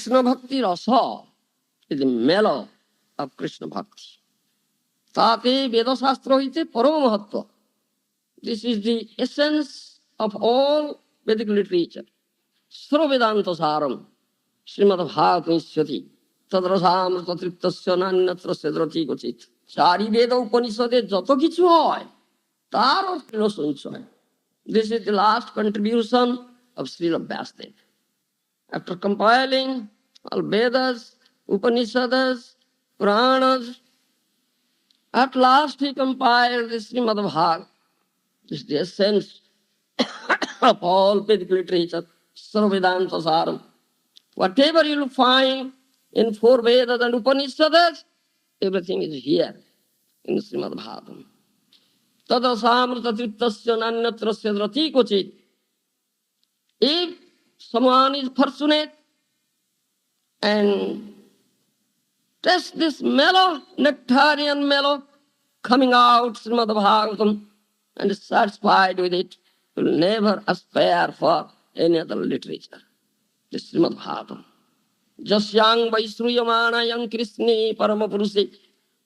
Krishna Bhakti Rasa is the mellow of Krishna Bhakti. Tate Veda Shastra ite Parama Mahatva. This is the essence of all Vedic literature. Sarva Vedanta Saram, Srimad Bhagavatam Syati, Tadrasamrita Triptasya Nanyatra Sedrati Gochit. Chari Veda Upanishade Jato Kichu hoy, tar orthilo sunchoy. This is the last contribution of Srila Vyasdev. After compiling all Vedas, Upanishads, Puranas, at last he compiled the Srimad Bhagavatam. This is the essence of all Vedic literature, Sarva Vedanta Saram. Whatever you will find in four Vedas and Upanishads, everything is here in Srimad Bhagavatam. Tadasamrita triptasya nanyatra sedrati kochit. If someone is fortunate and taste this mellow, nectarian mellow coming out Srimad Bhagavatam and is satisfied with it, will never aspire for any other literature. This Srimad Bhagavatam. Jasyang vaisruyamanayang Krishne paramapurushe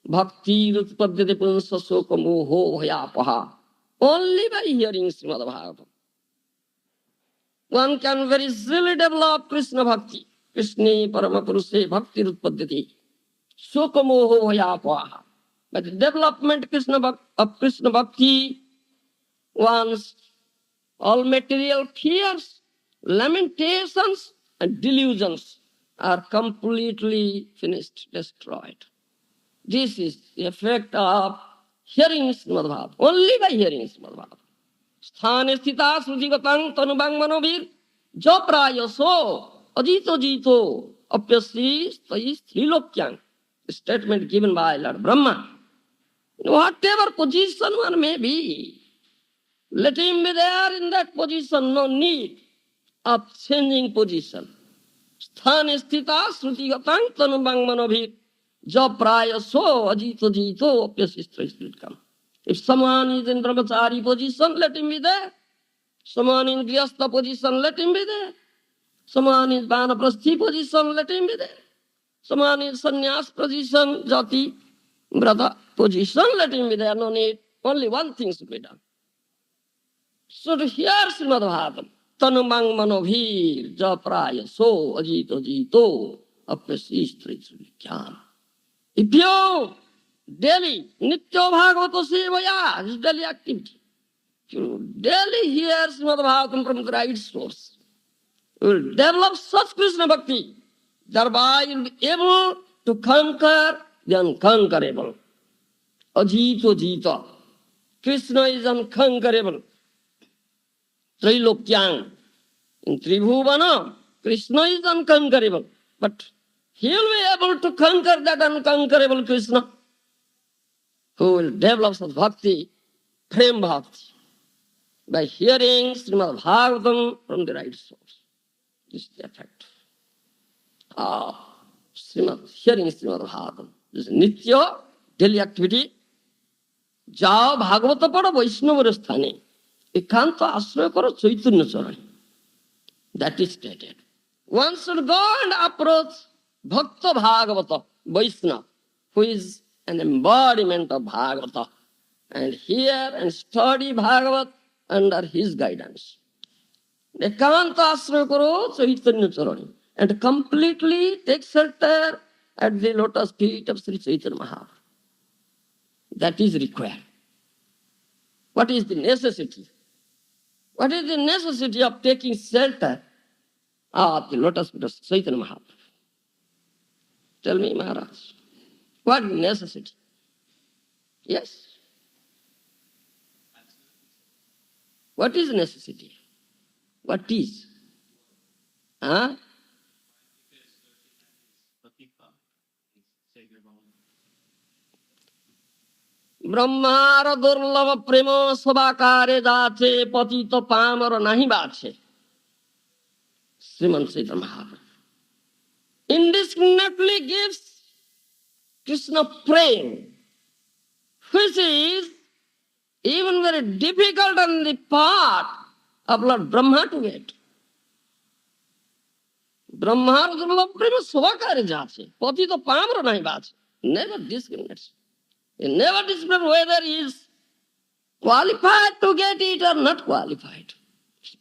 bhakti rutpadyate punsa soka moho bhayapaha. Only by hearing Srimad Bhagavatam one can very easily develop Krishna Bhakti. Krishna paramapurushe bhakti rutpadyate soka moho bhayapaha. But the development of Krishna Bhakti, one's all material fears, lamentations and delusions are completely finished, destroyed. This is the effect of hearing Srimad Bhagavatam. Only by hearing Srimad Bhagavatam. Sthane sthita srujigatang tanubang manovir japraya so ajito jito apyasi stais trilokyang. The statement given by Lord Brahma. Whatever position one may be, let him be there in that position, no need of changing position. Sthane sthita srujigatang tanubang manovir japraya so ajito jito apyasi stais trilokyang. If someone is in brahmachari position, let him be there. Someone in grihastha position, let him be there. Someone in vanaprasthi position, let him be there. Someone in sannyas position, jati, brata position, let him be there. No need. Only one thing should be done. So to hear Srimad Bhagavatam, tanumang manovhir japraya so ajito jito apyasistri sulikyam. If you daily, nityo bhagavato sevaya, is daily activity. You daily hear Srimad Bhagavatam from the right source. You will develop such Krishna Bhakti. Thereby you will be able to conquer the unconquerable. Ajito jita. Krishna is unconquerable. Trilokyang. In Tribhuvana, Krishna is unconquerable. But he will be able to conquer that unconquerable Krishna, who will develop such bhakti, prem bhakti, by hearing Srimad Bhagavatam from the right source. This is the effect. Hearing Srimad Bhagavatam. This is nitya, daily activity. Jao Bhagavata pada Vaishnava sthane. Ekanta asraya karo chaitanya charani. That is stated. One should go and approach Bhakta Bhagavata, Vaishnava, who is an embodiment of Bhagavata, and hear and study Bhagavat under his guidance. Ekanta asraya karo chaitanya charani. And completely take shelter at the lotus feet of Sri Chaitanya Mahaprabhu. That is required. What is the necessity? What is the necessity of taking shelter at the lotus feet of Chaitanya Mahaprabhu? Tell me, Maharaj. What necessity? Yes. What is necessity? What is? Huh? ब्रह्मार दुर्लभ प्रेम सभाकारे जाचे पतित Palmer नहीं बाचे. Srimad Chaitanya Mahaprabhu indiscriminately gives Krishna prem, which is even very difficult on the part of Lord Brahma to get. ब्रह्मार दुर्लभ प्रेम स्वकार जाचे पति तो Palmer नहीं बाचे never discriminates. He never discriminates whether he is qualified to get it or not qualified.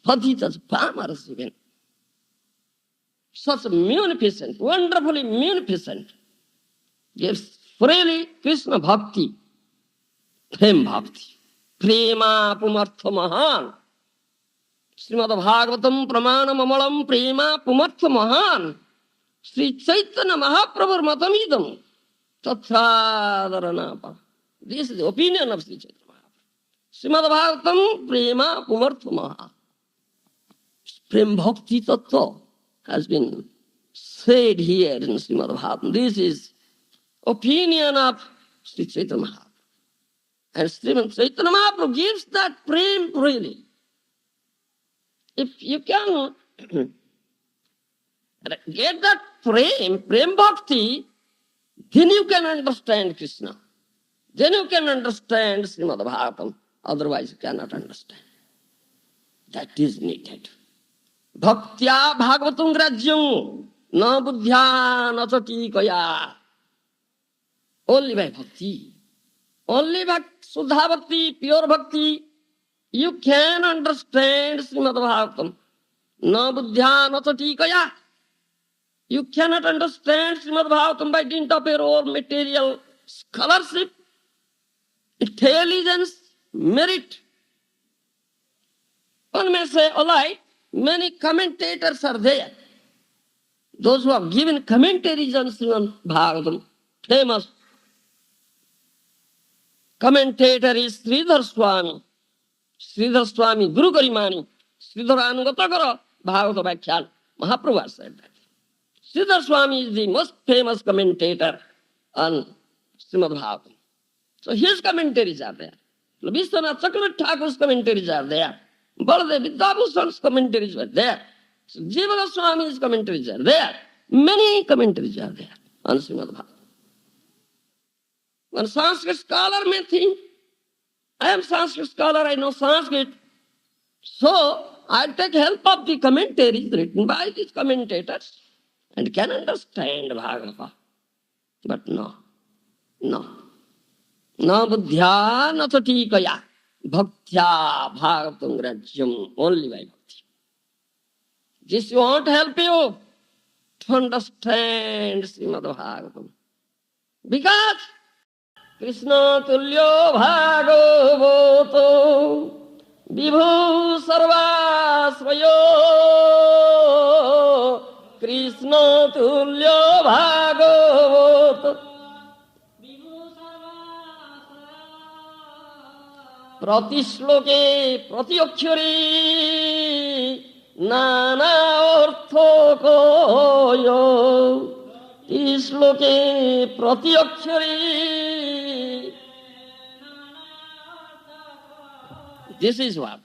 Pati tas pamar even. Such munificent, wonderfully munificent, gives freely Krishna bhakti, prem bhakti, prema pumartha mahan. Srimad Bhagavatam pramanam amalam prema pumartha mahan. Sri Chaitanya Mahaprabhu matamidam tathadaranapa. This is the opinion of Sri Chaitanya Mahaprabhu. Srimad Bhagavatam prema pumartha mahan. Prem bhakti tattva has been said here in Srimad Bhagavatam. This is opinion of Sri Chaitanya Mahaprabhu. And Srimad Chaitanya Mahaprabhu gives that prem really. If you can get that prem bhakti, then you can understand Krishna. Then you can understand Srimad Bhagavatam. Otherwise you cannot understand. That is needed. Bhaktya bhagavatam grajyam na buddhya na chatikaya. Only by bhakti. Only by Suddha bhakti, pure bhakti, you can understand Srimad Bhagavatam. Na buddhya na chatikaya. You cannot understand Srimad Bhagavatam by dint of your own material scholarship, intelligence, merit. One may say, all right, many commentators are there. Those who have given commentaries on Srimad Bhagavatam, famous commentator is Sridhar Swami. Sridhar Swami, Guru Garimani, Sridhar Anugatagara, Bhagavata Bhakyan. Mahaprabhu has said that. Sridhar Swami is the most famous commentator on Srimad Bhagavatam. So his commentaries are there. Vishwanath Chakravarti Thakur's commentaries are there. Baladev Vidyabhushan's commentaries were there. So Jiva Goswami's commentaries are there. Many commentaries are there on Srimad Bhagavatam. One Sanskrit scholar may think, I am Sanskrit scholar, I know Sanskrit. So I take help of the commentaries written by these commentators and can understand Bhagavata. But no. Na buddhya na chatikaya. Bhaktya bhagavatam grajyam. Only by bhakti. This won't help you to understand Srimad Bhagavatam. Because Krishna tulyo bhagavato vibhu sarvasvayo. Krishna tulyo bhagavato prati shloke prati akshare nana artho koyo. Shloke prati akshare. This is what?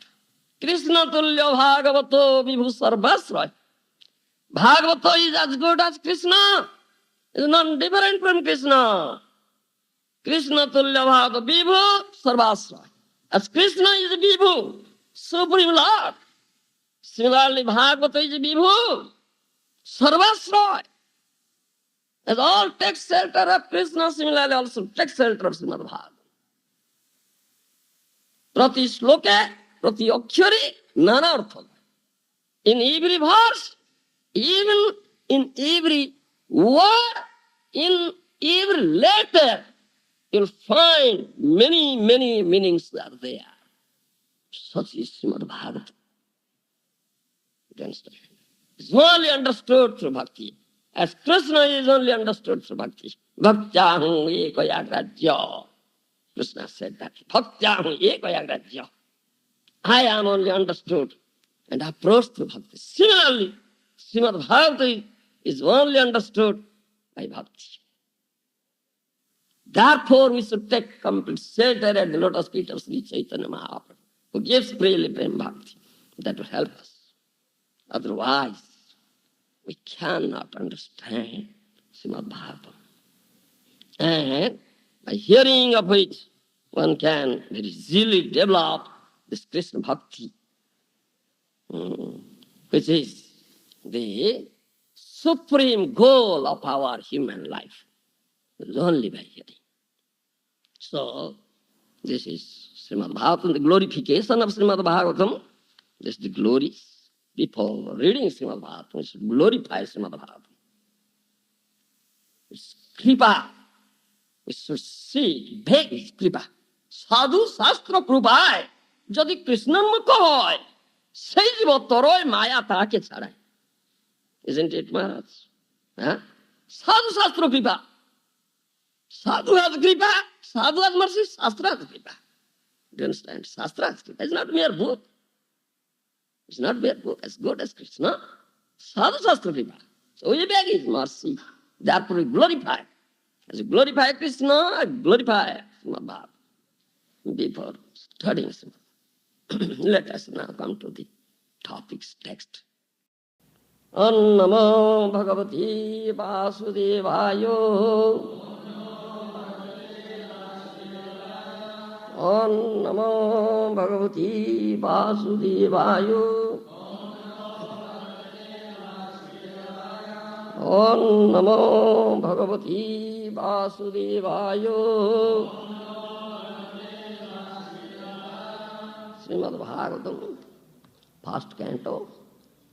Krishna tulya bhagavato vibhu sarvasra. Bhagavato is as good as Krishna. It is not different from Krishna. Krishna tulya bhagavato vibhu sarvasra. As Krishna is vibhu, supreme Lord. Similarly, Bhagavato is vibhu, sarvasra. As all takes shelter of Krishna, similarly also takes shelter of Srimad Bhagavatam. Prati shloke, prati akshare, nana artha. In every verse, even in every word, in every letter, you'll find many, many meanings are there. Such is Srimad Bhagavatam. You understand? It's only understood through bhakti. As Krishna is only understood through bhakti. Bhaktyahu ekaya grajya. Krishna said that. Bhaktyahu ekaya grajya. I am only understood and approached through bhakti. Similarly, Srimad Bhagavatam is only understood by bhakti. Therefore, we should take complete shelter at the lotus feet of Sri Chaitanya Mahaprabhu, who gives freely prem bhakti. That will help us. Otherwise, we cannot understand Srimad Bhagavatam. And by hearing of it, one can very easily develop this Krishna bhakti, which is the supreme goal of our human life is only by hearing. So, this is Srimad Bhagavatam, the glorification of Srimad Bhagavatam. This is the glory. Before reading Srimad Bhagavatam, we should glorify Srimad Bhagavatam. It's kripa. We should see, beg his kripa. Sadhu Shastra Krupaয় যদি কৃষ্ণন্মুখ হয় সেই জীব তরয় মায়া তাকে ছাড়ায়। Isn't it, Maharaj? Huh? Sadhu Shastra Kripa. Sadhu has kripa, sadhu has mercy, Shastra has kripa. Do you understand? Shastra has kripa. It's not mere book. It's not mere book as good as Krishna. Sadhu Shastra kripa. So we beg his mercy. Therefore we glorify. As we glorify Krishna, I glorify Srimad Bhagavatam. Before studying Srimad, let us now come to the topic's text. Om Namo Bhagavati Vasudevaya. Om Namo Bhagavati Vasudevaya. Om Namo Bhagavati Vasudevaya. Srimad Bhagavatam, first canto,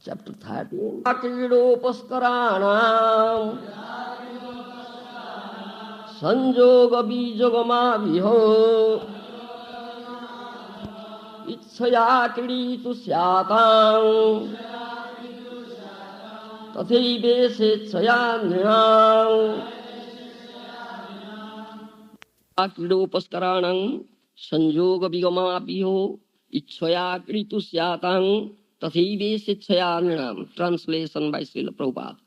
chapter 13. Akidopaskaranam sanjoga bijogama viho ichchaya kritu syatam tathaive sechchaya nrinam. Akidopaskaranam sanjoga bijogama viho ichchaya kritu syatam tathaive sechchaya nrinam. Translation by Srila Prabhupada.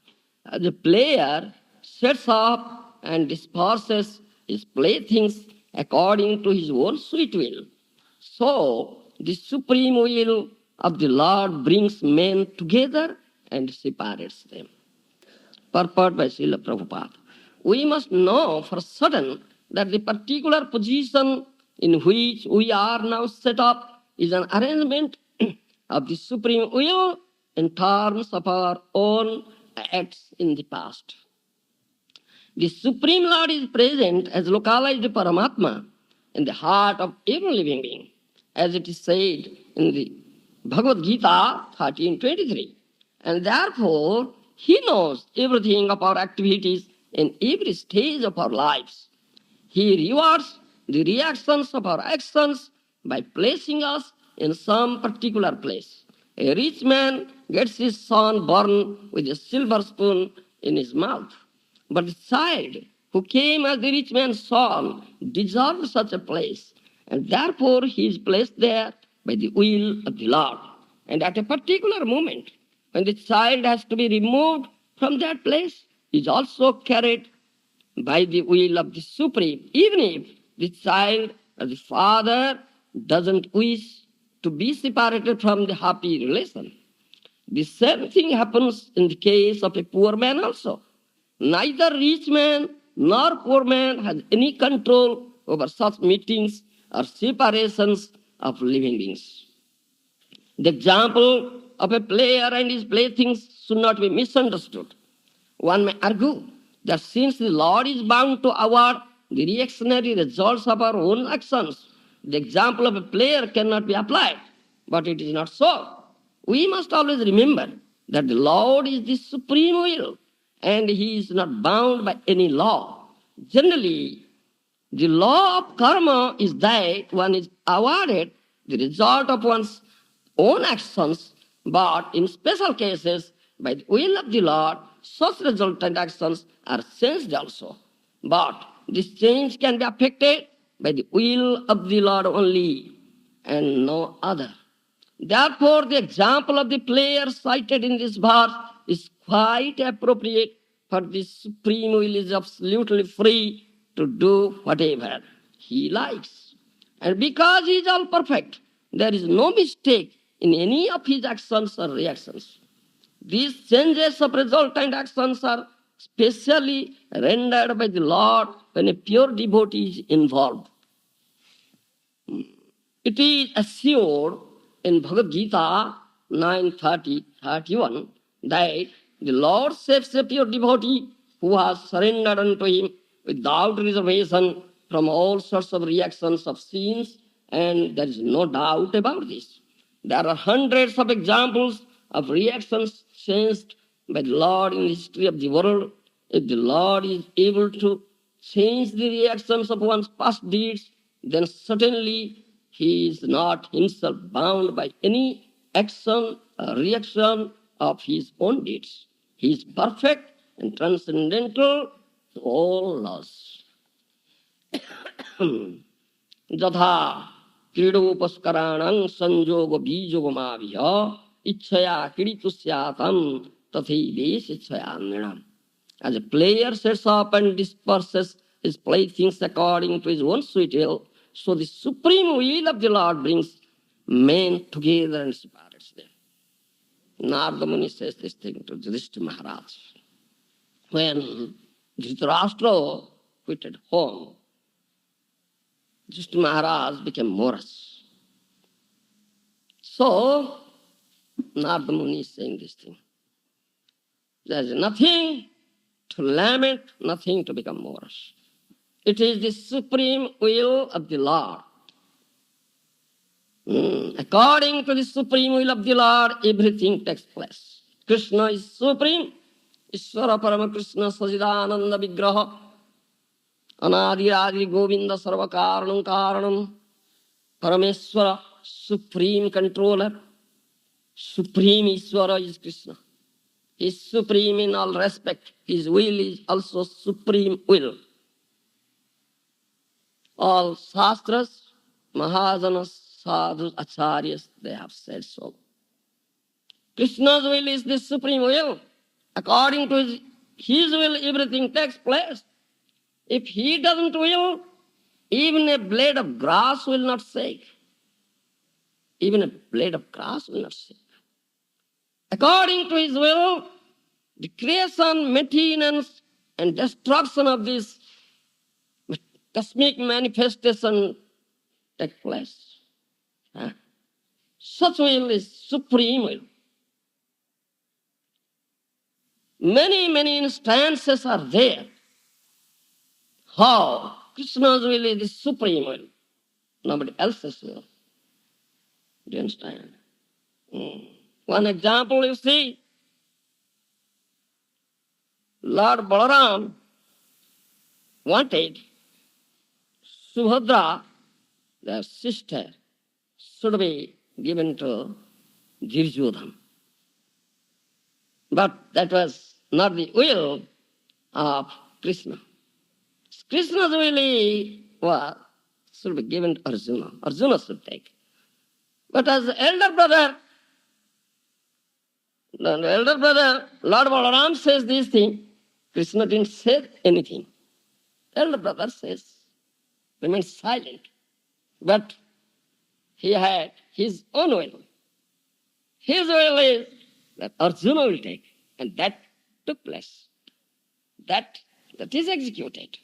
The player sets up and disperses his playthings according to his own sweet will. So, the supreme will of the Lord brings men together and separates them. Purport by Srila Prabhupada. We must know for certain that the particular position in which we are now set up is an arrangement of the supreme will in terms of our own acts in the past. The Supreme Lord is present as localized Paramatma in the heart of every living being, as it is said in the Bhagavad Gita 13:23. And therefore, He knows everything of our activities in every stage of our lives. He rewards the reactions of our actions by placing us in some particular place. A rich man gets his son born with a silver spoon in his mouth. But the child who came as the rich man's son deserved such a place, and therefore he is placed there by the will of the Lord. And at a particular moment, when the child has to be removed from that place, he is also carried by the will of the Supreme, even if the child or the father doesn't wish to be separated from the happy relation. The same thing happens in the case of a poor man also. Neither rich man nor poor man has any control over such meetings or separations of living beings. The example of a player and his playthings should not be misunderstood. One may argue that since the Lord is bound to award the reactionary results of our own actions, the example of a player cannot be applied. But it is not so. We must always remember that the Lord is the supreme will, and He is not bound by any law. Generally, the law of karma is that one is awarded the result of one's own actions, but in special cases, by the will of the Lord, such resultant actions are changed also. But this change can be affected by the will of the Lord only, and no other. Therefore, the example of the player cited in this verse is quite appropriate, for the supreme will is absolutely free to do whatever He likes. And because He is all perfect, there is no mistake in any of His actions or reactions. These changes of resultant actions are specially rendered by the Lord when a pure devotee is involved. It is assured in Bhagavad Gita 9:30-31 that The Lord saves a pure devotee who has surrendered unto him without reservation from all sorts of reactions of sins, and there is no doubt about this. There are hundreds of examples of reactions changed by the Lord in the history of the world. If the Lord is able to change the reactions of one's past deeds, then certainly he is not himself bound by any action or reaction of his own deeds. He is perfect and transcendental to all laws. यथा क्रीडोपस्कराणं संयोग बीजोगमाविह इच्छया क्रीडितुस्यातं तथैवेश इच्छया नृणाम्. As a player sets up and disperses his playthings according to his own sweet will, so the supreme will of the Lord brings men together and separates them. Narada Muni says this thing to Yudhishthira Maharaj. When Dhritarashtra quitted home, Yudhishthira Maharaj became morose. So, Narada Muni is saying this thing. There is nothing to lament, nothing to become morose. It is the supreme will of the Lord. According to the supreme will of the Lord, everything takes place. Krishna is supreme. Ishvara Parama Krishna Sajidananda Vigraha Anadi Adi Govinda Sarva Karanam Karanam Parameswara, supreme controller. Supreme Ishvara is Krishna. He is supreme in all respect. His will is also supreme will. All Shastras, Mahajanas, Sadhus, Acharyas, they have said so. Krishna's will is the supreme will. According to his will, everything takes place. If he doesn't will, even a blade of grass will not shake. Even a blade of grass will not shake. According to his will, the creation, maintenance, and destruction of this cosmic manifestation take place. Such will is supreme will. Many instances are there. How Krishna's will is the supreme will, nobody else's will. Do you understand? One example you see, Lord Balaram wanted Subhadra, their sister, should be given to Duryodhana. But that was not the will of Krishna. Krishna's will should be given to Arjuna. Arjuna should take. But as the elder brother, Lord Balaram says this thing, Krishna didn't say anything. The elder brother remained silent. But he had his own will. His will is that Arjuna will take. And that took place. That is executed.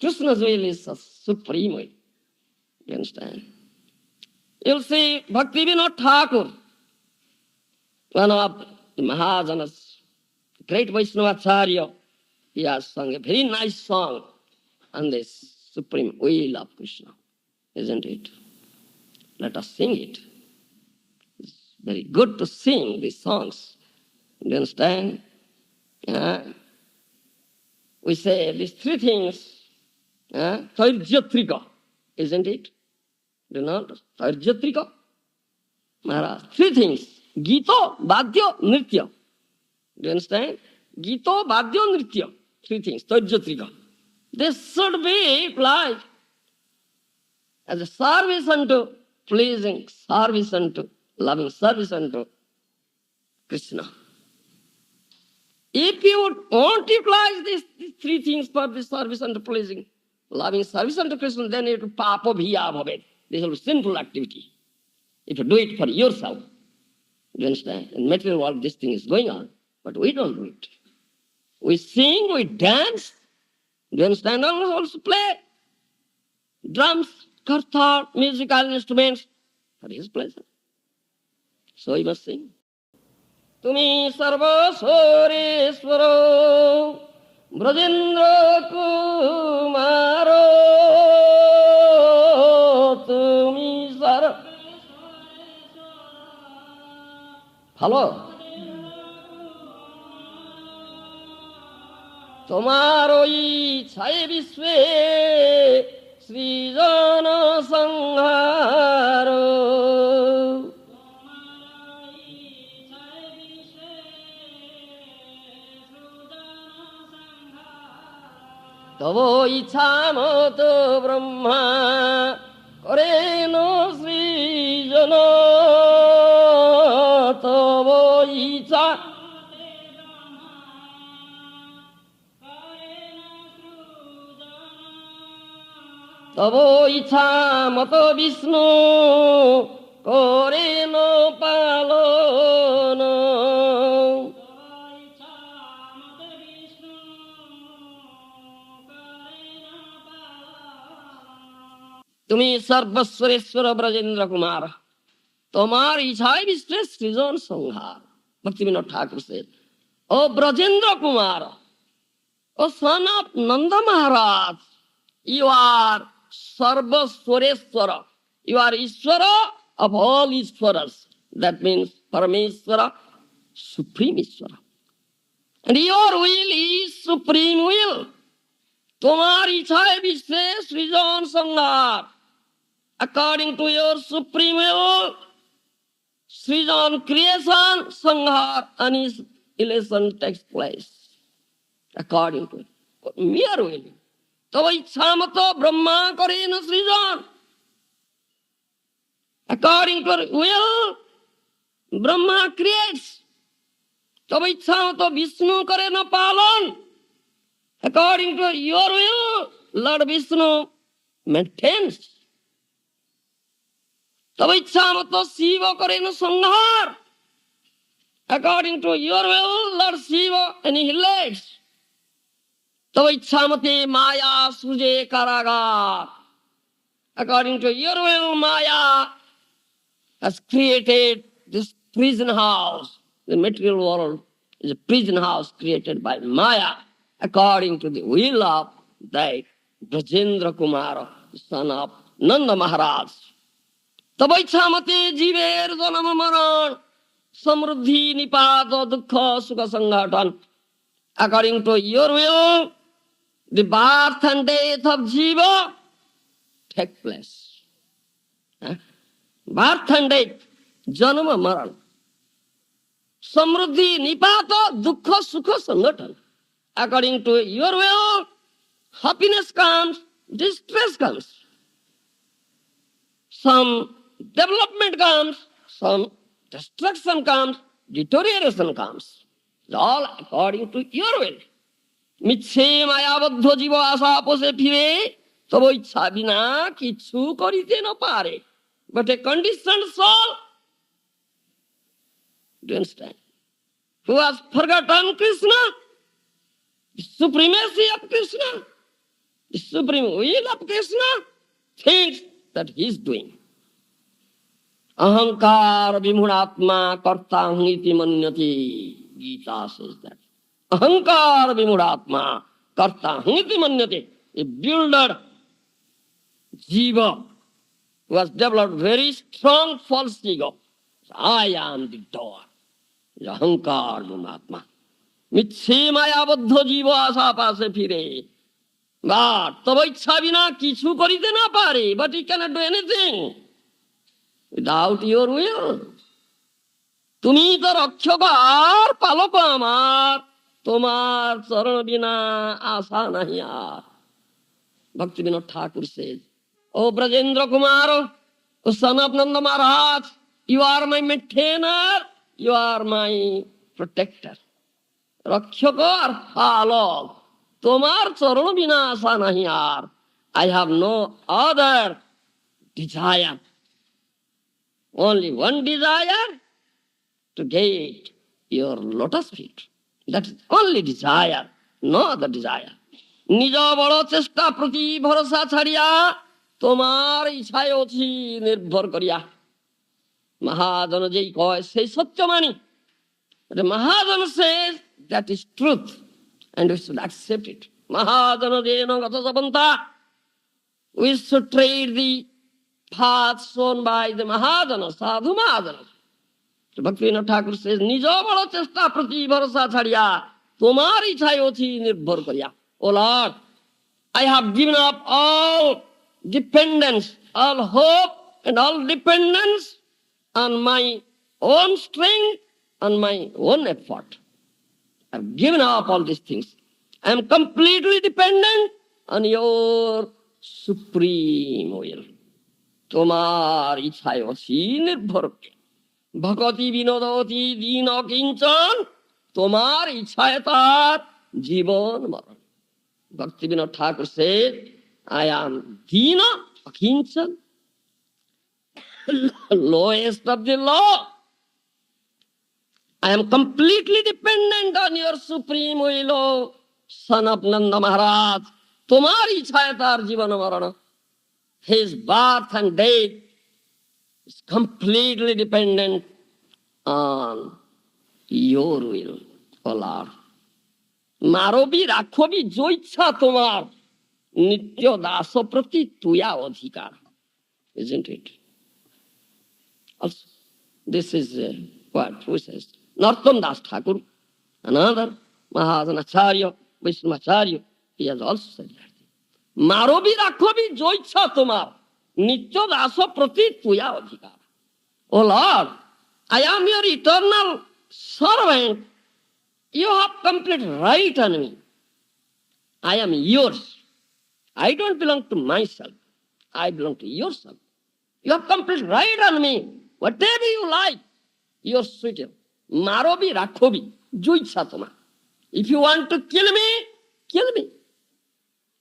Krishna's will is a supreme will. You understand? You'll see Bhakti Vinod Thakur, one of the Mahajanas, great Vaishnavacharya, he has sung a very nice song on this supreme will of Krishna. Isn't it? Let us sing it. It's very good to sing these songs. Do you understand? We say these three things, Tairjatrika, isn't it? Do you know? Tairjatrika. Maharaj, three things. Gita, Vadya, Nritya. Do you understand? Gita, Vadya, Nritya. Three things. Tairjatrika. They should be applied as a service unto pleasing, service unto loving, service unto Krishna. If you won't utilize these three things for the service unto pleasing, loving, service unto Krishna, then it will papa bhiya bhavet. This will be sinful activity. If you do it for yourself, you understand? In material world, this thing is going on, but we don't do it. We sing, we dance, you understand? Also play drums, kartar, musical instruments for his pleasure. So he must sing. তুমি সর্বস্বরেশ্বর ব্রজেন্দ্র কুমার, তুমি ভালো তোমার ওই ছায় বিশ্বে সৃজন সংহার, তব ইচ্ছা মত ব্রহ্মা করেন সৃজন, তব ইচ্ছা তব ইচ্ছা মত বিষ্ণু করেন পালন, তুমি সর্বস্বরেশ্বর ব্রজেন্দ্র কুমার, তোমার ইচ্ছায় বিশ্বের সৃজন সংহার। ভক্তিবিনোদ ঠাকুর से ओ ब्रजेंद्र कुमार, ओ son of Nanda Maharaj, you are Sarvaswareswara, you are Ishvara of all Ishvaras, that means Parameshwara, Supreme Ishvara, and your will is Supreme will. তোমার ইচ্ছায় বিশ্বে সৃজন সংহার, according to your Supreme will, Srijan creation, সংহার annihilation takes place according to it. Mere will. তব ইচ্ছা মতো ব্রহ্মা করেন সৃজন, according to will Brahma creates. তব ইচ্ছা মতো বিষ্ণু করেন পালন, according to your will Lord Vishnu maintains. তব ইচ্ছা মতো শিব করেন সংহার, according to your will Lord Shiva annihilates. তব ইচ্ছা মতে মায়া সৃজে কারাগার, according to your will Maya has created this prison house. The material world is a prison house created by Maya, according to the will of that Brajendra Kumara, son of Nanda Maharaj. তব ইচ্ছা মতে জীবের জন্ম মরণ, সমৃদ্ধি নিপাত দুঃখ সুখ সংঘটন, according to your will the birth and death of jiva take place. Birth and death, janma maran, samruddhi nipata dukkha sukha sanghatan, according to your will happiness comes, distress comes, some development comes, some destruction comes, deterioration comes. It's all according to your will. মিথ্যে মায়াবদ্ধ জীব আশা পোষে ফিরে, তব ইচ্ছা বিনা কিছু করিতে না পারে। But a conditioned soul, do you understand, who has forgotten Krishna, the supremacy of Krishna, the supreme will of Krishna, thinks that he is doing. Ahankar vimudhatma kartahum iti manyati. Gita says that. Ahankar vimudhatma kartahum iti manyati. A builder, jiva, who has developed very strong false ego. I am the door. Ahankar vimudhatma. মিথ্যে মায়াবদ্ধ জীব আশা পাশে ফিরে, but তব ইচ্ছা বিনা কিছু করিতে না পারে, but he cannot do anything without your will. তুমি তো রক্ষক আর পালক আমার, তোমার চরণ বিনা আশা নাহি আর। ভক্তিবিনোদ ঠাকুর says, O Brajendra Kumar, O son of Nanda Maharaj, you are my maintainer, you are my protector. রক্ষক আর পালক, তোমার চরণ বিনা আশা নাহি আর। I have no other desire, only one desire, to get your lotus feet. That is only desire, no other desire. নিজ বড় চেষ্টা প্রতি ভরসা ছাড়িয়া, তোমার ইচ্ছায় অছি নির্ভর করিয়া। মহাজন যেই কয় সেই সত্য মানি, The Maharaja says that is truth, and we should accept it. Maharaja dena gata sabanta. We should tread the path shown by the Maharaja, Sadhu Maharaja. Bhaktivinoda Thakur says, Nijo balo chesta prati bharasa chhadiya, tomari chayoti nirbhar kariya. O Lord, I have given up all dependence, all hope and all dependence on my own strength, on my own effort. I have given up all these things. I am completely dependent on your supreme will. Tomar ichhaye osi nirbhar ke. Bhagati vinodoti dina kinchan. Tomar ichhaye tar jivan maran. Bhaktivinoda Thakur said, I am dina, akinchan, lowest of the low. I am completely dependent on your supreme will, O son of Nanda Maharaj. Tomari chayatar jivana marana. His birth and death is completely dependent on your will, O Lord. Marobi rakhobi joicha tomar nitya daso prati tuya adhikar. Isn't it? Also, this is what who says. Narottam Das Thakur, another Mahajanacharya, Vaishnavacharya, he has also said that. Marobi rakhobi joicha tomar nitya daso prati tuya adhikar. O Lord, I am your eternal servant. You have complete right on me. I am yours. I don't belong to myself. I belong to yourself. You have complete right on me. Whatever you like, your sweet. Marobi rakhobi, juicha toma. If you want to kill me, kill me.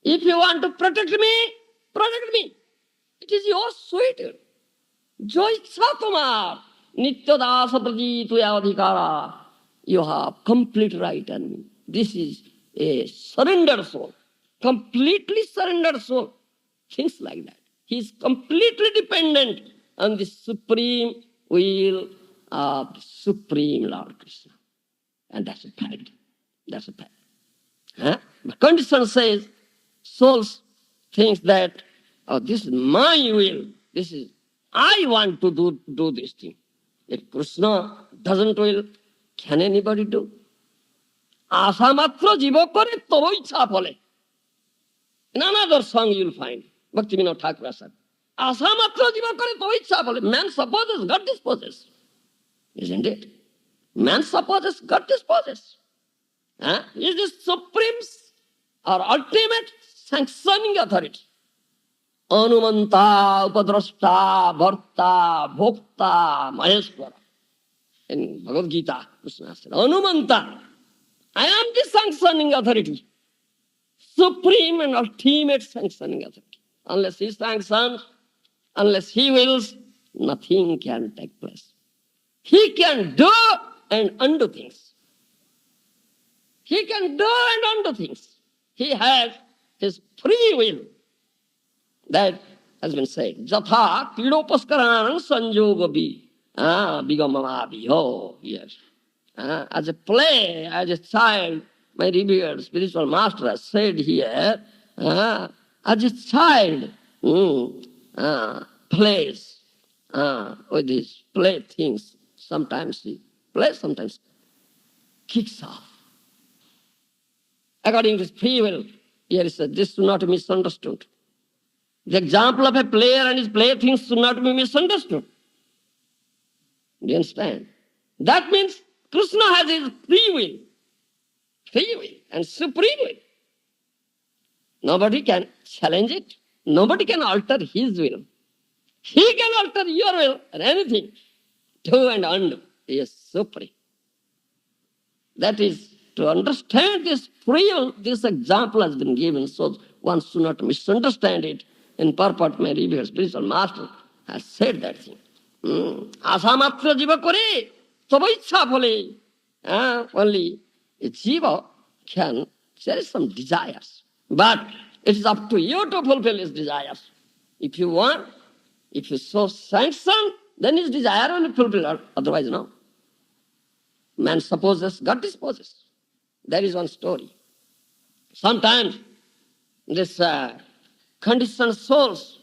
If you want to protect me, protect me. It is your sweet. Joicha toma. Nitya dasa prati tuya adhikara. You have complete right on me. This is a surrendered soul. Completely surrendered soul. Things like that. He is completely dependent on the supreme will of the Supreme Lord Krishna. And that's a fact. That's a fact. Huh? The condition says, souls thinks that, oh, this is my will. This is, I want to do this thing. If Krishna doesn't will, can anybody do? Asa matra jiva kore tobo ichha phole. In another song you'll find, Bhaktivinoda Thakur said, Asa matra jiva kore tobo ichha phole. Man supposes, God disposes. Isn't it? Man supposes, God disposes. Huh? Is this supreme or ultimate sanctioning authority? Anumanta, Upadrashta, Bharta, Bhokta, Maheshwara. In Bhagavad Gita, Krishna said, Anumanta, I am the sanctioning authority. Supreme and ultimate sanctioning authority. Unless he sanctions, unless he wills, nothing can take place. He can do and undo things. He can do and undo things. He has his free will. That has been said. Jatha kidopaskaran sanjogabi. Bigamamabiho. Yes. As a play, as a child, my revered spiritual master has said here, as a child plays with his playthings. Sometimes he plays, sometimes kicks off. According to his free will, here is said, this should not be misunderstood. The example of a player and his playthings should not be misunderstood. Do you understand? That means Krishna has his free will and supreme will. Nobody can challenge it. Nobody can alter his will. He can alter your will and anything. Do and undo. He is supreme. That is, to understand this free will, this example has been given, so one should not misunderstand it. In purport, my revered spiritual master has said that thing. Asamatra jiva kore, toba ichha phole. Only a jiva can cherish some desires. But it is up to you to fulfill his desires. If you want, if you so sanction, then his desire will be fulfilled. Otherwise, no. Man supposes, God disposes. There is one story. Sometimes this conditioned souls,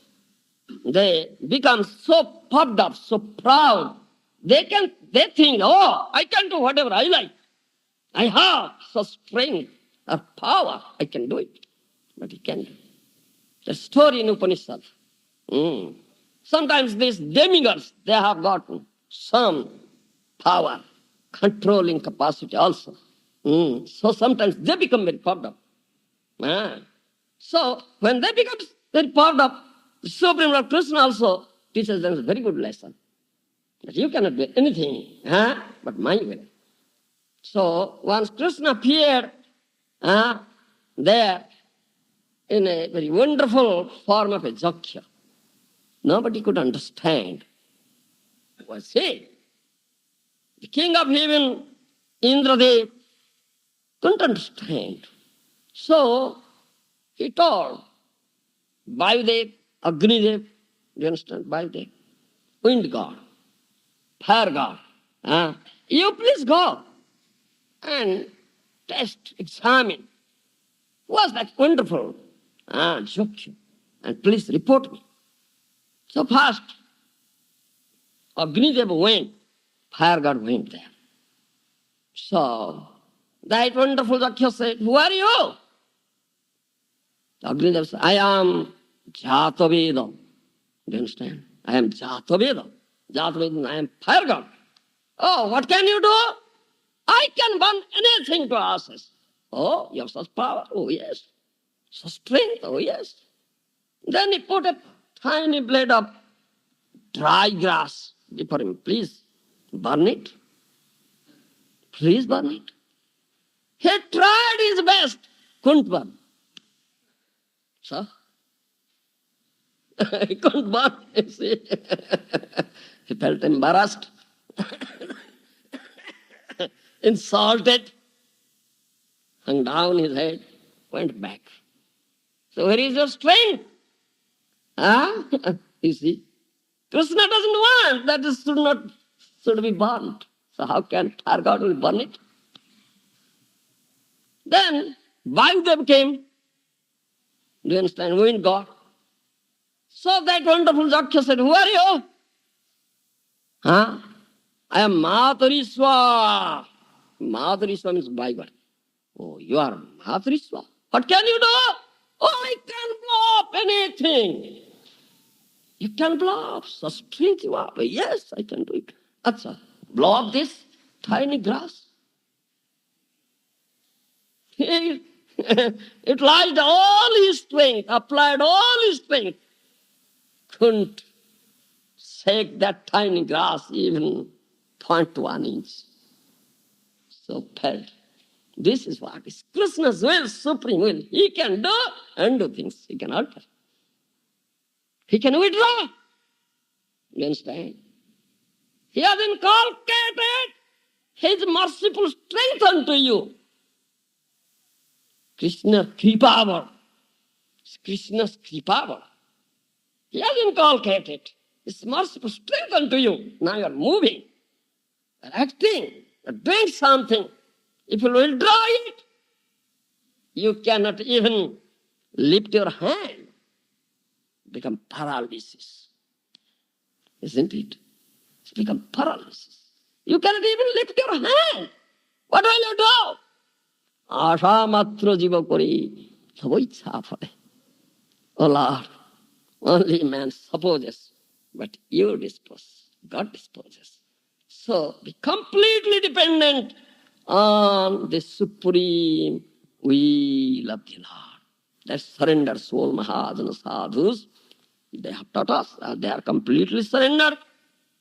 they become so puffed up, so proud. They think, oh, I can do whatever I like. I have such strength or power, I can do it. But he can't. The story in Upanishad. Sometimes these demigods, they have got some power, controlling capacity also. So sometimes they become very puffed up. So when they become very puffed up, the Supreme Lord Krishna also teaches them a very good lesson. That you cannot do anything but my will. So once Krishna appeared there in a very wonderful form of a Jakhya, nobody could understand what was he. The king of heaven, Indradev, couldn't understand. So he told Vayudev, Agnidev, do you understand? Vayudev, wind god, fire god, you please go and test, examine. Was that wonderful? Jakhya. And please report me. So first, Agnidev went, fire god went there. So that wonderful Jakhya said, who are you? Agnidev said, I am Jataveda. Do you understand? I am Jataveda. Jataveda, I am fire god. Oh, what can you do? I can burn anything to ashes. Oh, you have such power? Oh, yes. Such strength? Oh, yes. Then he put a tiny blade of dry grass before him. Please burn it. Please burn it. He tried his best. Couldn't burn. So, he couldn't burn. You see. He felt embarrassed, insulted, hung down his head, went back. So where is your strength? You see, Krishna doesn't want that it should be burnt. So how can fire god will burn it? Then Vayudev came. Do you understand? Wind god. So that wonderful Jakhya said, who are you? I am Matariswa. Matariswa means Bible. Oh, you are Matariswa. What can you do? Oh, I can blow up anything. You can blow up. So strength you have. Yes, I can do it. Acha, blow up this tiny grass. He utilized all his strength, applied all his strength. Couldn't shake that tiny grass even 0.1 inch. So felt. This is what is Krishna's will, supreme will. He can do and do things. He can alter. He can withdraw. You understand? He has inculcated his merciful strength unto you. Krishna's kripavar. Krishna's kripavar. He has inculcated his merciful strength unto you. Now you are moving, you are acting, you are doing something. If you withdraw it, you cannot even lift your hand. Become paralysis. Isn't it? It's become paralysis. You cannot even lift your hand. What will you do? Asha matra jiva kori sabaicha phale. Oh Lord, only man supposes, but you dispose. God disposes. So be completely dependent on the supreme will of the Lord. That surrendered soul, Mahajana sadhus, they have taught us that they are completely surrendered.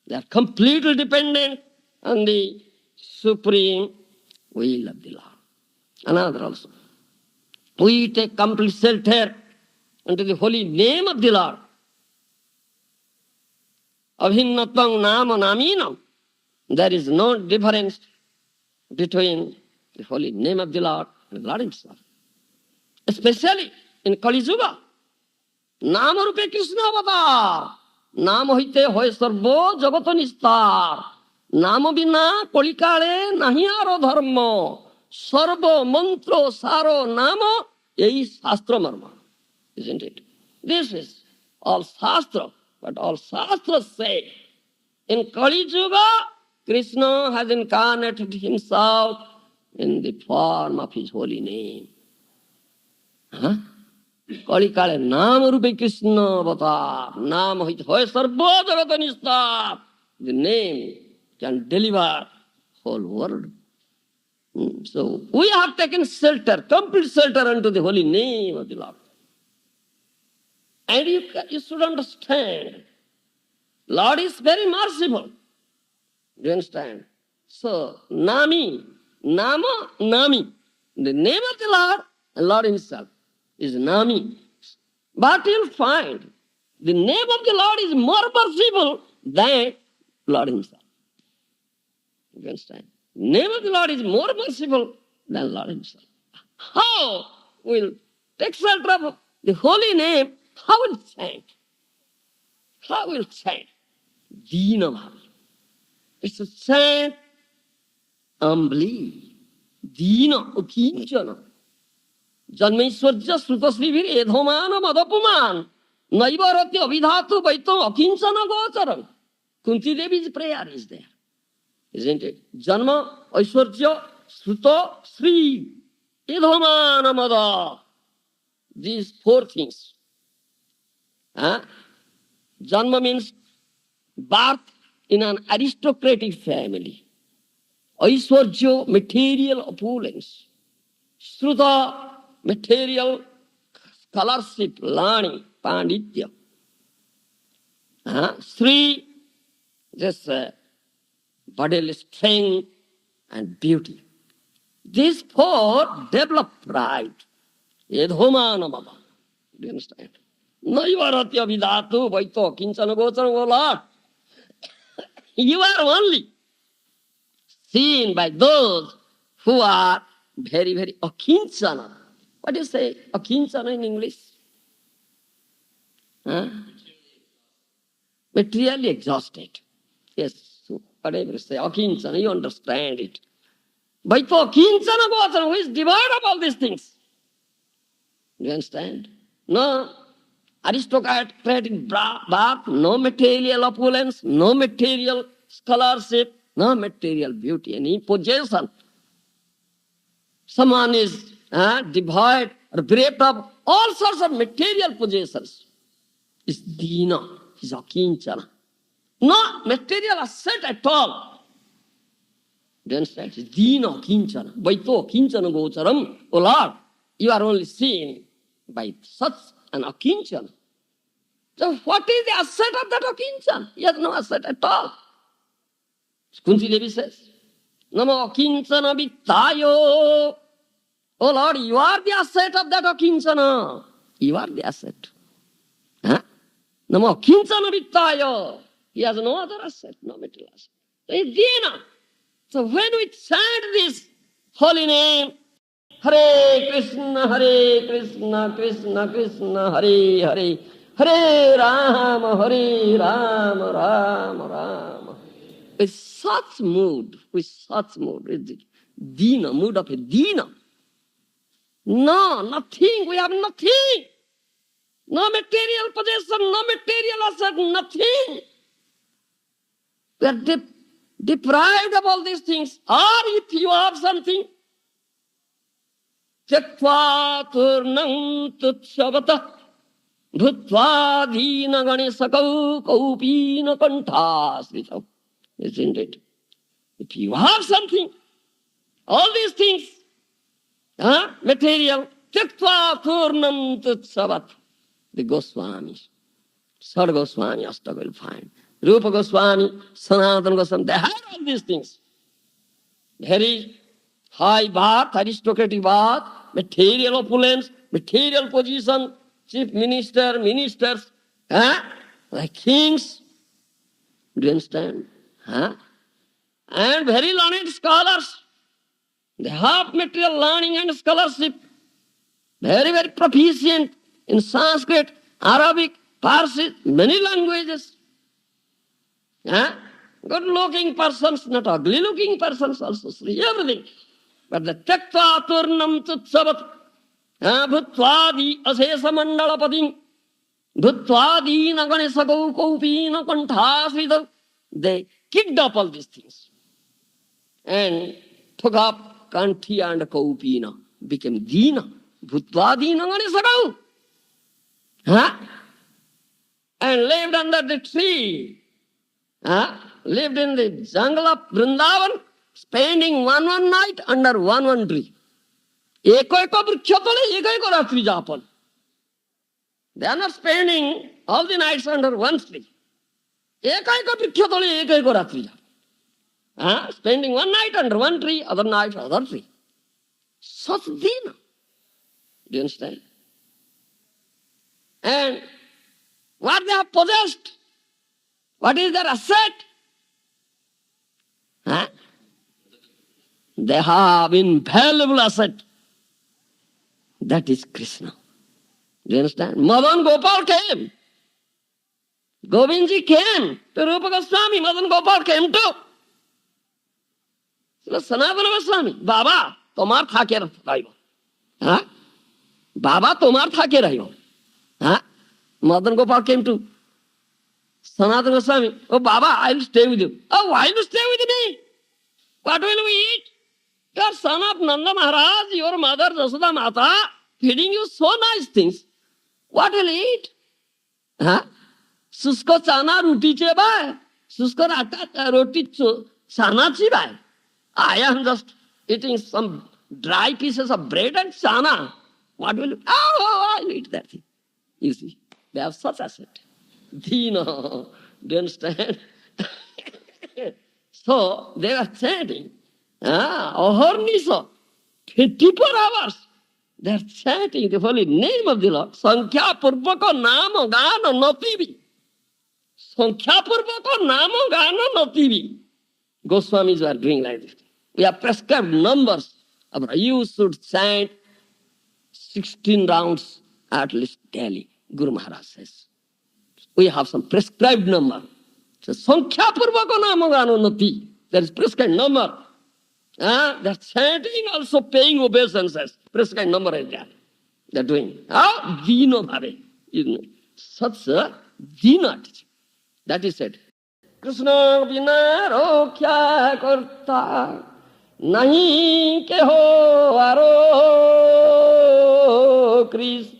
They are completely dependent on the supreme will of the Lord. Another also. We take complete shelter unto the holy name of the Lord. Abhinnatvang nama naminam. There is no difference between the holy name of the Lord and the Lord himself. Especially in Kali Yuga. Nama rupe Krishna avata. Nam hoite hoy sarvo jagato nistar. नाम बिना कलिकाले नहीं आरो धर्म, सर्व मंत्र सारो नाम, यही शास्त्र मर्म. Isn't it? This is all Shastra, but all Shastras say in Kali Yuga, Krishna has incarnated himself in the form of his holy name. Huh? Kali Kale Nam Rupi Krishna Avatar, Nam Hoy Sarva Jagata Nishta. The name can deliver whole world. So we have taken shelter, complete shelter unto the holy name of the Lord. And you should understand, Lord is very merciful. Do you understand? So, Nami, Nama, Nami. The name of the Lord, and Lord himself, is Nami. But you'll find, the name of the Lord is more merciful than Lord himself. Do you understand? The name of the Lord is more merciful than Lord himself. How will take shelter of the holy name? How will chant? How will chant? Dina Bhava. It's a chant humbly. Dina Ukinchana. Janmeshwarja Srutasrivir Edhomana Madapuman. Naivarati Abhidhatu Vaito Akinchana Gocharam. Kunti Devi's prayer is there. Isn't it? Janma, Aishwarya, Sruta, Sri, Edhomana Mada. These four things. Janma means birth in an aristocratic family. Aishwarya, material opulence. Sruta, material scholarship, learning, panditya. Sri, just bodily strength and beauty. These four develop pride. Yedhomana Baba. Do you understand? Naivarati Abhidhatu Vaito Kinchana Gocharam, O Lord. You are only seen by those who are very, very akinchana. What do you say, akinchana in English? Materially exhausted. Yes, so whatever you say, akinchana, you understand it. Vaito akinchana gocharam, who is devoid of all these things. Do you understand? No aristocratic birth, no material opulence, no material scholarship, no material beauty, any possession. Someone is devoid or bereft of all sorts of material possessions. Is dina, is akinchana. No material asset at all. Do you understand? It's dina akinchana. Vaito akinchana gocharam. O Lord, you are only seen by such an akinchana. So what is the asset of that akinchana? He has no asset at all. Kunti Devi says, Namo akinchana vittayo. Oh Lord, you are the asset of that akinchana. You are the asset. Namo akinchana vittayo. He has no other asset, no material asset. So it's dina. So when we chant this holy name, Hare Krishna, Krishna Krishna, Hare Hare, Hare Rama, Rama Rama. With such mood, is it dina, mood of a dina. No, nothing, we have nothing. No material possession, no material asset, nothing. We are deprived of all these things. Or if you have something, Tyaktva turnam tutshavata bhutva dina ganesakau kaupina kanthasrita. Isn't it? If you have something, all these things, material, Tyaktva turnam tutshavat. The Goswamis, Sar Goswami, Asta will find. Rupa Goswami, Sanatana Goswami, they have all these things. Very high birth, aristocratic birth, material opulence, material position, chief minister, ministers, like kings. Do you understand? And very learned scholars. They have material learning and scholarship. Very, very proficient in Sanskrit, Arabic, Parsi, many languages. Good-looking persons, not ugly-looking persons also, Sri, everything. But the Taktva Turnam Tutsavat, Bhutvadi Asesa Mandalapadim, Bhutvadi Naganesako Kopina Kanthasvita, they kicked up all these things and took up Kanthi and Kopina, became Dina, Bhutvadi Naganesako. And lived under the tree. Lived in the jungle of Vrindavan, spending one night under one tree. Eko vriksha tole, eko ratri japan. They are not spending all the nights under one tree. Eko vriksha tole, eko ratri japan. Spending one night under one tree, other night other tree. Such dina. Do you understand? And what they have possessed, what is their asset? They have invaluable asset. That is Krishna. Do you understand? Madan Gopal came. Govindji came to Rupa Goswami. Madan Gopal came too. Sanatana Goswami, Baba, tomar thake rahiyo. Baba, tomar thake rahiyo. Madan Gopal came to Sanatana Goswami. Oh, Baba, I will stay with you. Oh, why will you stay with me? What will we eat? You are son of Nanda Maharaj, your mother Jasoda Mata, feeding you so nice things. What will you eat? Susko chana roti che bhai. Susko roti chana chi bhai. I am just eating some dry pieces of bread and chana. What will you? Oh, I will eat that thing. You see, they have such asset. Dina, do you understand? So they were chanting. Ahorniso, 24 hours. They are chanting the holy name of the Lord. Sankhya Purvako Namo Gana Notivi. Sankhya Purvako Namo Gana Notivi. Goswamis were doing like this. We have prescribed numbers. You should chant 16 rounds at least daily. Guru Maharaj says. We have some prescribed number. So Sankhya Purvako Namo Gana Noti. There is prescribed number. They're chanting, also paying obeisances. Prescribed number is there. They're doing. Dino bhave. Such a dina attitude. That is said. Krishna bina ro kya karta, nahi keho aro Krishna.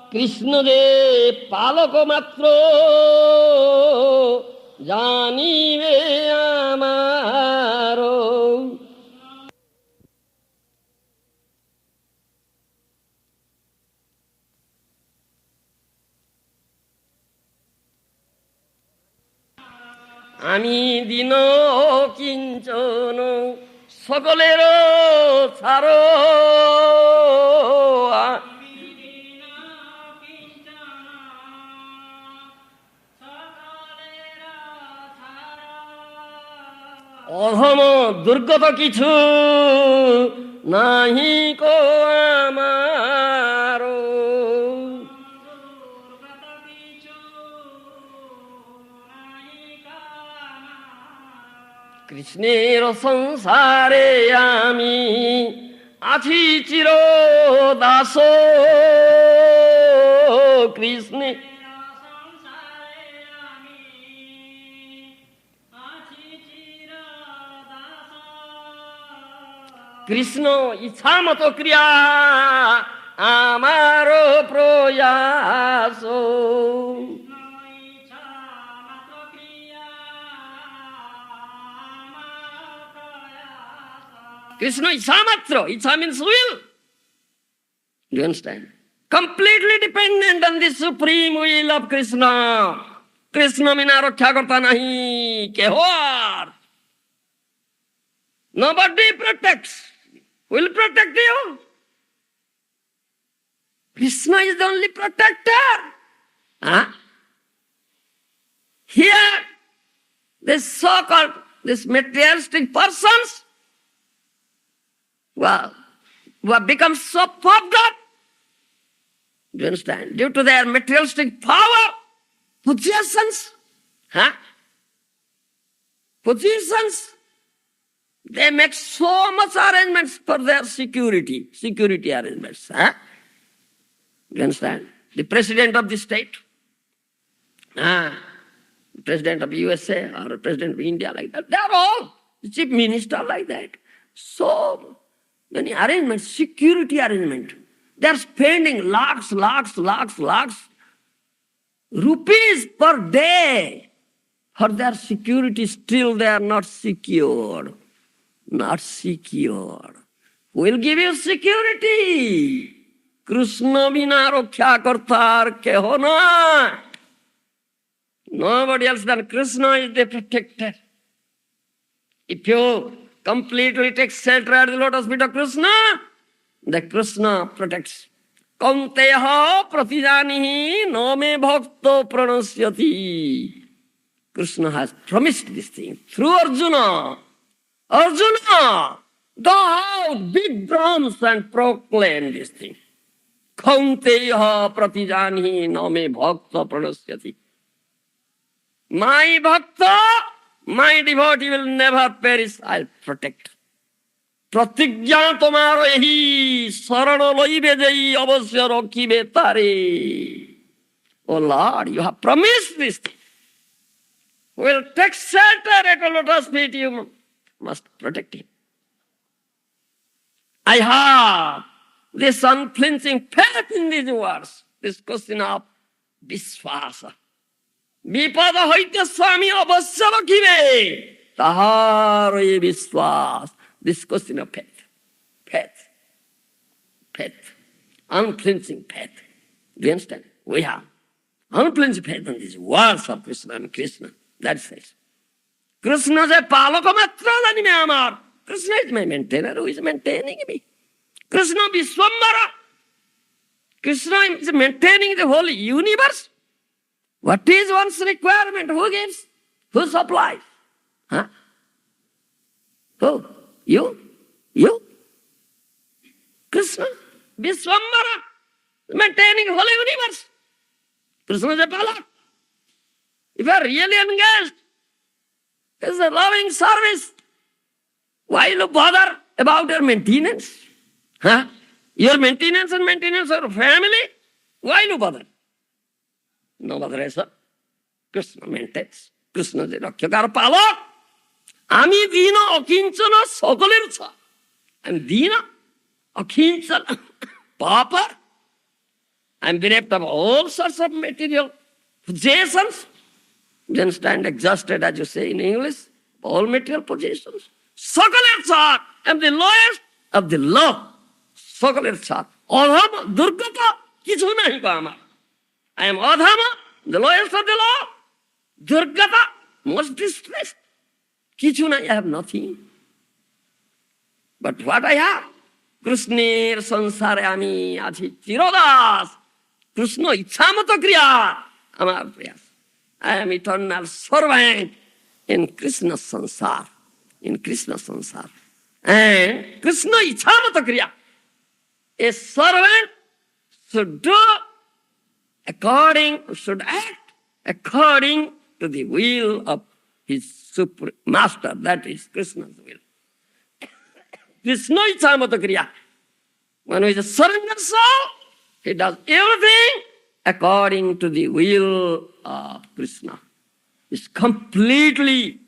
Krishna de palako matro janive amaro. Ami dino kinchono sokolero charo. অধম দুর্গত কিছু নাহি কো আমার। কৃষ্ণের সংসারে আমি আছি চির দাস। কৃষ্ণে কৃষ্ণ ইচ্ছা মতো ক্রিয়া আমার প্রয়াস। কৃষ্ণ ইচ্ছা মাত্র, ইচ্ছা means will. Do you understand? Completely dependent on the supreme will of Krishna. Krishna বিনা রক্ষা করতা নাহি কেহ আর। Nobody protects. Will protect you. Krishna is the only protector. Here, this so-called, this materialistic persons who have become so puffed up Do you understand? Due to their materialistic power, possessions, positions, they make so much arrangements for their security arrangements. Do you understand? The president of the state, president of USA or president of India like that, they are all the chief minister like that. So many arrangements, security arrangement. They are spending lakhs rupees per day for their security. Still they are not secured. Not secure. Who will give you security? Krishna bina raksha kartar keho na. Nobody else than Krishna is the protector. If you completely take shelter at the lotus feet of Krishna, the Krishna protects. Kaunteha pratijanihi name bhakto pranasyati. Krishna has promised this thing through Arjuna. Arjuna, go out, big drums and proclaim this thing. Kaunteha pratijanihi name bhakto pranasyati. My bhakta, my devotee will never perish, I'll protect. Pratigya tomaro ehi sarana loibe jai avasya rakhibe tare. Oh Lord, you have promised this thing. Will take shelter at a lotus feet, you must protect him. I have this unflinching faith in these words, this question of Viswasa. Vipada hoite Swami avasya rakhibe tahar ye Viswas. This question of faith, unflinching faith. Do you understand? We have unflinching faith in these words of Krishna and Krishna. That's it. Krishna is a palaka matra janime amar. Krishna is my maintainer who is maintaining me. Krishna Vishwambara. Krishna is maintaining the whole universe. What is one's requirement? Who gives? Who supplies? Who? You? Krishna, Vishwambara, maintaining whole universe. Krishna is a palak. If you are really engaged, it's a loving service. Why you bother about your maintenance? Your maintenance and maintenance of your family? Why you bother? No bother, sir. Krishna maintains. Krishna is a rakshakar palak. Ami dina akinchana sakalir. I'm dina, akinchana, pauper. I'm bereft of all sorts of material possessions. You understand? Exhausted, as you say in English. All material possessions. Sakalir. I'm the lowest of the low. Sakalir. Adhama, durgata, kichu nahi ko amar. I am adhama, the lowest of the low. Durgata, most distressed. Kichu nahi, I have nothing. But what I have? Krishner sansare ami achi chirodas. Krishna ichamata kriya. Amar prayas. I am eternal servant in Krishna's sansar. In Krishna's sansar. And Krishna ichamata kriya. A servant should act according to the will of his supreme master. That is Krishna's will. Krishna ichamata kriya. When he is a surrendered soul, he does everything according to the will of Krishna. Is completely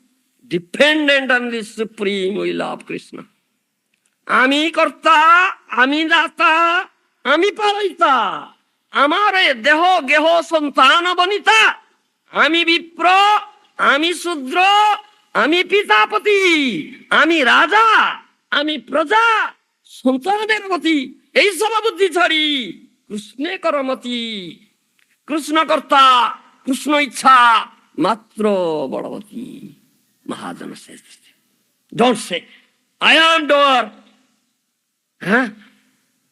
dependent on the supreme will of Krishna. Ami karta, ami data, ami paraita, amare deho geho santana bonita, ami vipra, ami sudra, ami pitapati, ami raja, ami praja, santaner mati, ei saba buddhi chhari, Krishna karamati, Krishna karta, Krishna ichha, matro badavati. Maharaja says this. Don't say, I am doer.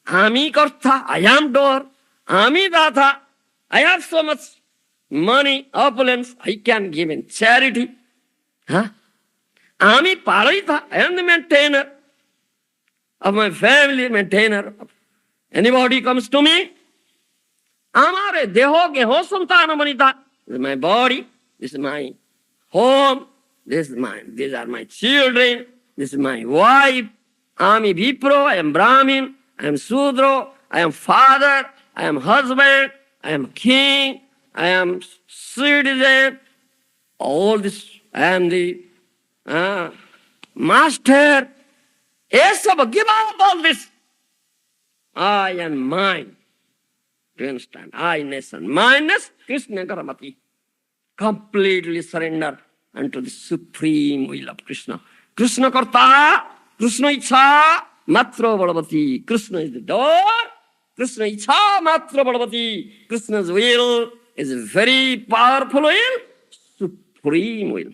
Ami karta, I am doer. Ami data, I have so much money, opulence, I can give in charity. Ami paraita, I am the maintainer of my family, maintainer of anybody comes to me. Amare deho geho santana manita. This is my body. This is my home. These are my children. This is my wife. I am Vipro. I am Brahmin. I am Sudro. I am father. I am husband. I am king. I am citizen. All this. I am the master. Yes, give up all this. I and mine. Do you understand? I-ness and mineness, Krishna Karamati. Completely surrender unto the supreme will of Krishna. Krishna Karta, Krishna Icha, Matra Balavati. Krishna is the door. Krishna Icha, Matra Balavati. Krishna's will is a very powerful will, supreme will.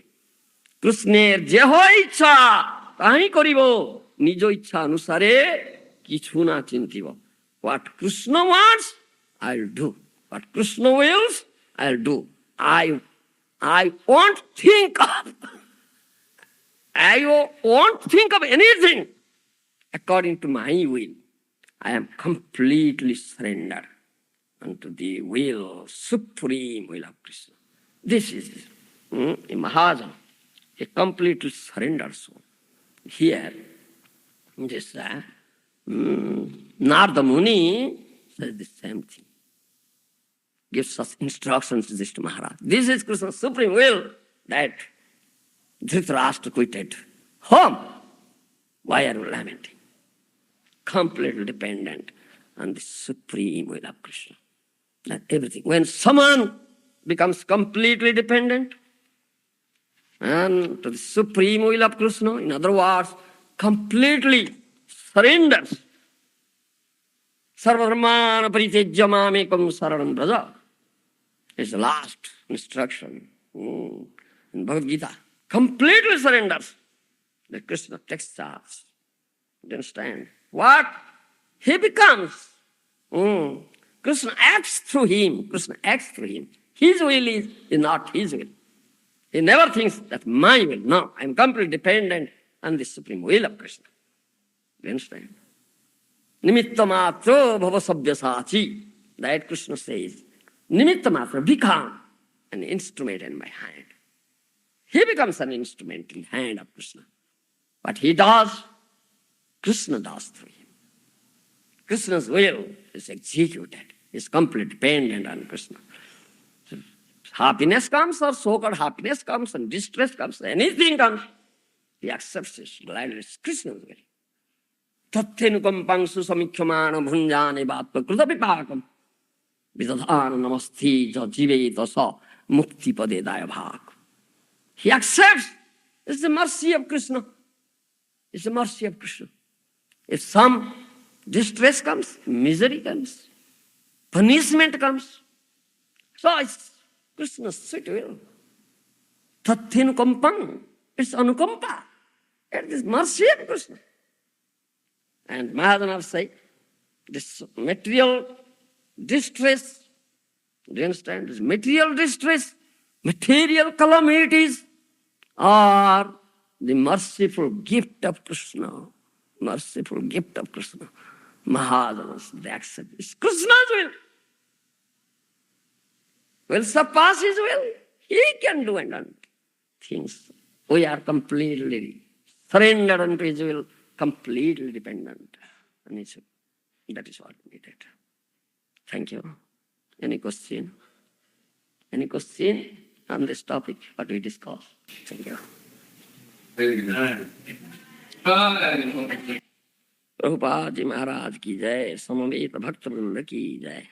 Krishna Jeho Icha, Tahi Koribo, Nijo Icha Anusare, Kichuna Chintivo. What Krishna wants, I'll do. What Krishna wills, I'll do. I won't think of anything according to my will. I am completely surrendered unto the will, supreme will of Krishna. This is a Maharaja, a completely surrendered soul. Here, this Narada Muni says the same thing. Gives us instructions to this to Maharaj. This is Krishna's supreme will that Dhritarashtra quitted home. Why are you lamenting? Completely dependent on the supreme will of Krishna. That everything. When someone becomes completely dependent and to the supreme will of Krishna, in other words, completely surrenders. Sarvadharmana paritejya mamekam saranam braja. Is the last instruction in Bhagavad Gita. Completely surrenders. That Krishna takes charge. You understand? What? He becomes. Krishna acts through him. Krishna acts through him. His will is not his will. He never thinks that my will. No, I am completely dependent on the supreme will of Krishna. You understand? Nimitta matra bhava sabhyasachi. That Krishna says. Nimitta matra, become an instrument in my hand. He becomes an instrument in the hand of Krishna. What he does, Krishna does through him. Krishna's will is executed. Is completely dependent on Krishna. So happiness comes or so-called happiness comes and distress comes, anything comes, he accepts it gladly. It's Krishna's will. Tatthenukam susamikhyamana bhunjane bhatva krutapipakam. Vidadhana namasti ja jiveta sa mukti pade daya bhag. He accepts. It's the mercy of Krishna. It's the mercy of Krishna. If some distress comes, misery comes, punishment comes. So it's Krishna's sweet will. Tatthinukampam. It's anukampa. It is mercy of Krishna. And Maharaja say, this material distress, do you understand? This material distress, material calamities are the merciful gift of Krishna. Merciful gift of Krishna. Maharajas, they accept. It's Krishna's will. Will surpass his will. He can do and undo things. We are completely surrendered unto his will, completely dependent on his will. That is what we did. Thank you. Any question? Any question on this topic, what we discussed? Thank you. Prabhupada ji महाराज की जय, समवेत भक्त वृंद की जय।